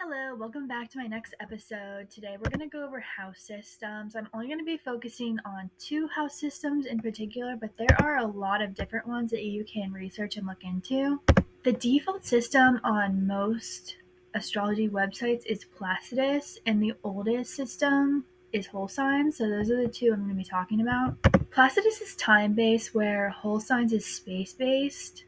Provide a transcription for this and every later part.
Hello, welcome back to my next episode. Today we're going to go over house systems. I'm only going to be focusing on two house systems in particular, but there are a lot of different ones that you can research and look into. The default system on most astrology websites is Placidus, and the oldest system is whole signs. So those are the two I'm going to be talking about. Placidus is time-based, where whole signs is space-based,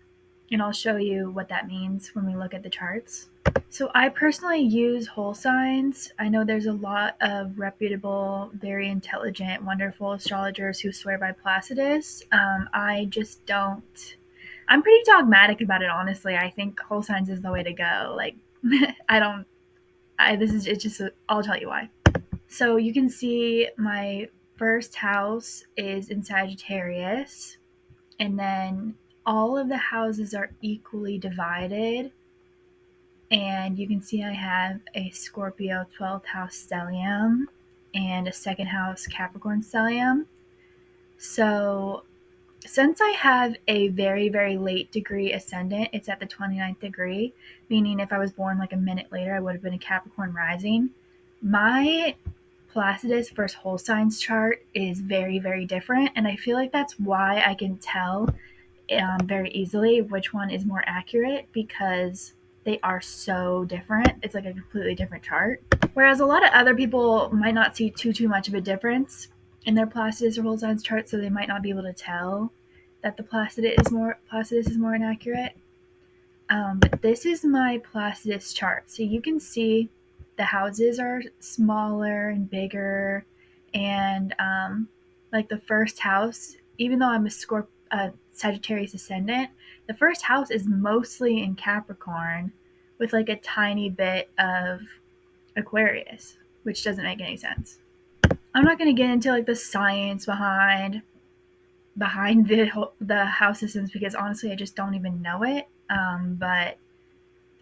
and I'll show you what that means when we look at the charts. So I personally use whole signs. I know there's a lot of reputable, very intelligent, wonderful astrologers who swear by Placidus. I just don't. I'm pretty dogmatic about it, honestly. I think whole signs is the way to go. Like, I don't. It's just. I'll tell you why. So you can see my first house is in Sagittarius, and then all of the houses are equally divided. And you can see I have a Scorpio 12th house stellium and a second house Capricorn stellium. So since I have a very, very late degree ascendant, it's at the 29th degree, meaning if I was born like a minute later, I would have been a Capricorn rising. My Placidus versus whole signs chart is very, very different. And I feel like that's why I can tell very easily which one is more accurate, because they are so different. It's like a completely different chart. Whereas a lot of other people might not see too much of a difference in their Placidus or whole signs chart, so they might not be able to tell that the Placidus is more inaccurate. But this is my Placidus chart. So you can see the houses are smaller and bigger, and like the first house, even though I'm a Sagittarius ascendant, the first house is mostly in Capricorn with like a tiny bit of Aquarius, which doesn't make any sense. I'm not going to get into like the science behind the house systems, because honestly I just don't even know it. But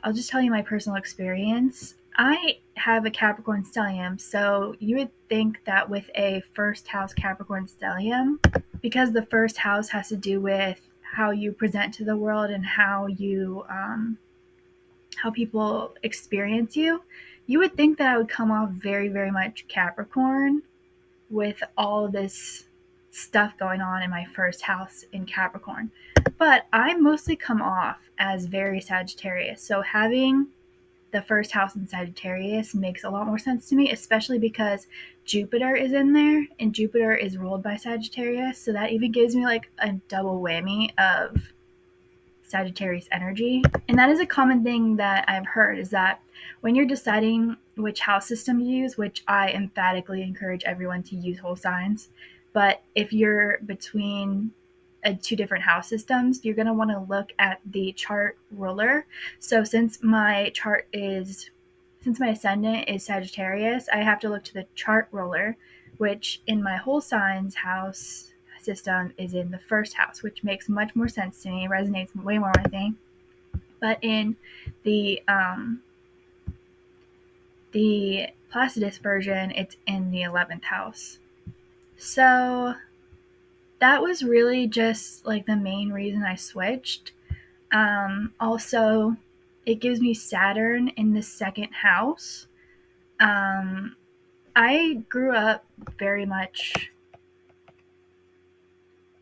I'll just tell you my personal experience. I have a Capricorn stellium, so you would think that with a first house Capricorn stellium, because the first house has to do with how you present to the world and how people experience you, you would think that I would come off very, very much Capricorn with all this stuff going on in my first house in Capricorn. But I mostly come off as very Sagittarius. So having the first house in Sagittarius makes a lot more sense to me, especially because Jupiter is in there and Jupiter is ruled by Sagittarius. So that even gives me like a double whammy of Sagittarius energy. And that is a common thing that I've heard, is that when you're deciding which house system to use, which I emphatically encourage everyone to use whole signs, but if you're between two different house systems, you're going to want to look at the chart ruler. So since my ascendant is Sagittarius, I have to look to the chart ruler, which in my whole signs house system is in the first house, which makes much more sense to me, resonates way more with me. But in the Placidus version, it's in the 11th house. So that was really just like the main reason I switched. Also, it gives me Saturn in the second house. I grew up very much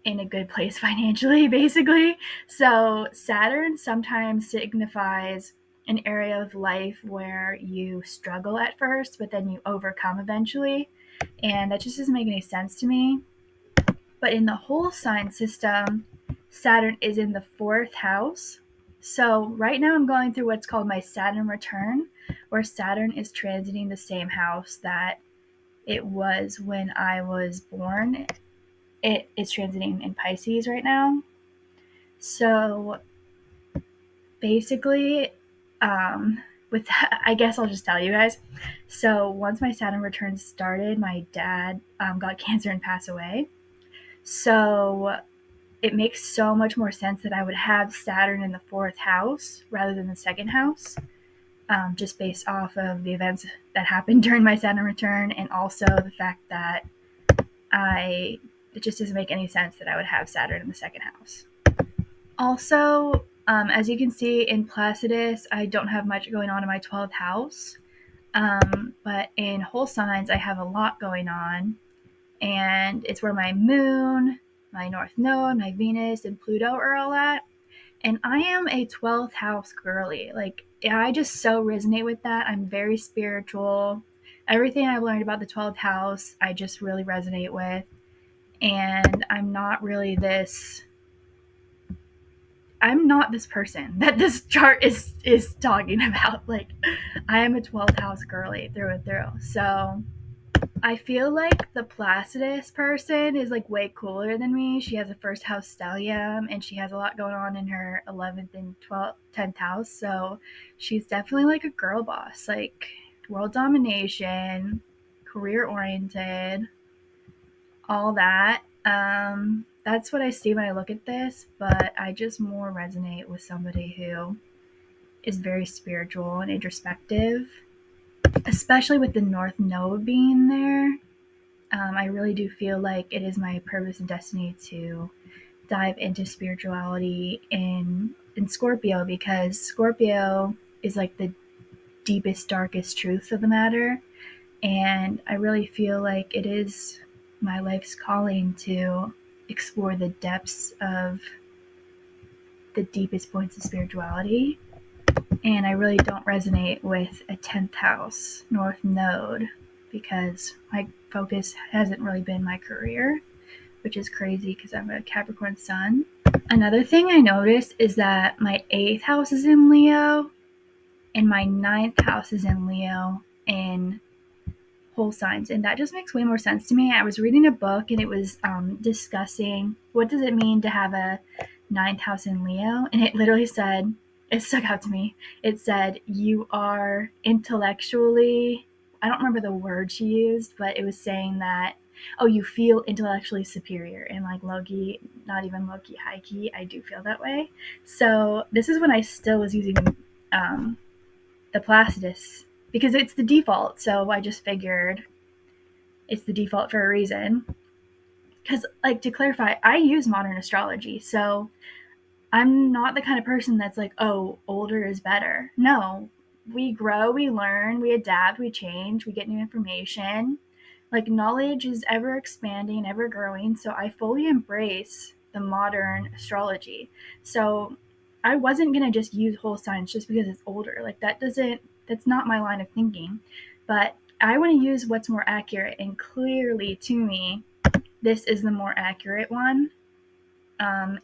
in a good place financially, basically. So Saturn sometimes signifies an area of life where you struggle at first, but then you overcome eventually. And that just doesn't make any sense to me. But in the whole sign system, Saturn is in the fourth house. So right now I'm going through what's called my Saturn return, where Saturn is transiting the same house that it was when I was born. It is transiting in Pisces right now. So basically, with that, I guess I'll just tell you guys. So once my Saturn return started, my dad got cancer and passed away. So it makes so much more sense that I would have Saturn in the fourth house rather than the second house, just based off of the events that happened during my Saturn return, and also the fact that it just doesn't make any sense that I would have Saturn in the second house. Also, as you can see in Placidus, I don't have much going on in my 12th house. But in whole signs, I have a lot going on, and it's where my moon, my north node, my Venus, and Pluto are all at. And I am a 12th house girly. Like, I just so resonate with that. I'm very spiritual. Everything I've learned about the 12th house, I just really resonate with. And I'm not this person that this chart is talking about. Like, I am a 12th house girly through and through. So I feel like the Placidus person is like way cooler than me. She has a first house stellium and she has a lot going on in her 11th and 12th, 10th house. So she's definitely like a girl boss, like world domination, career oriented, all that. That's what I see when I look at this, but I just more resonate with somebody who is very spiritual and introspective, especially with the North Node being there. I really do feel like it is my purpose and destiny to dive into spirituality in Scorpio, because Scorpio is like the deepest, darkest truth of the matter. And I really feel like it is my life's calling to explore the depths of the deepest points of spirituality. And I really don't resonate with a 10th house North Node because my focus hasn't really been my career, which is crazy because I'm a Capricorn sun. Another thing I noticed is that my 8th house is in Leo and my 9th house is in Leo in whole signs, and that just makes way more sense to me. I was reading a book and it was discussing what does it mean to have a 9th house in Leo, and it literally said, it stuck out to me, it said you are intellectually, I don't remember the word she used, but it was saying that, oh, you feel intellectually superior, and like low-key, not even low-key, high-key, I do feel that way. So this is when I still was using the Placidus because it's the default. So I just figured it's the default for a reason. Because, like, to clarify, I use modern astrology. So I'm not the kind of person that's like, oh, older is better. No, we grow, we learn, we adapt, we change, we get new information. Like, knowledge is ever expanding, ever growing. So I fully embrace the modern astrology. So I wasn't going to just use whole signs just because it's older. Like, that's not my line of thinking. But I want to use what's more accurate, and clearly to me, this is the more accurate one.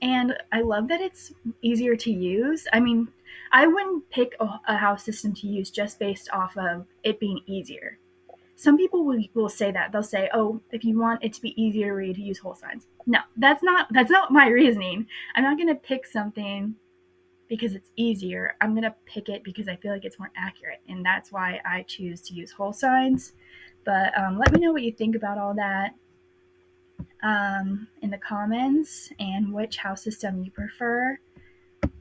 And I love that it's easier to use. I mean, I wouldn't pick a house system to use just based off of it being easier. Some people will say that. They'll say, oh, if you want it to be easier to read, use whole signs. No, that's not my reasoning. I'm not going to pick something because it's easier. I'm going to pick it because I feel like it's more accurate. And that's why I choose to use whole signs. But let me know what you think about all that in the comments and which house system you prefer.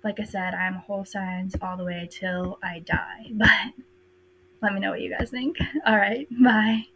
Like I said, I'm whole signs all the way till I die. But let me know what you guys think. All right, bye.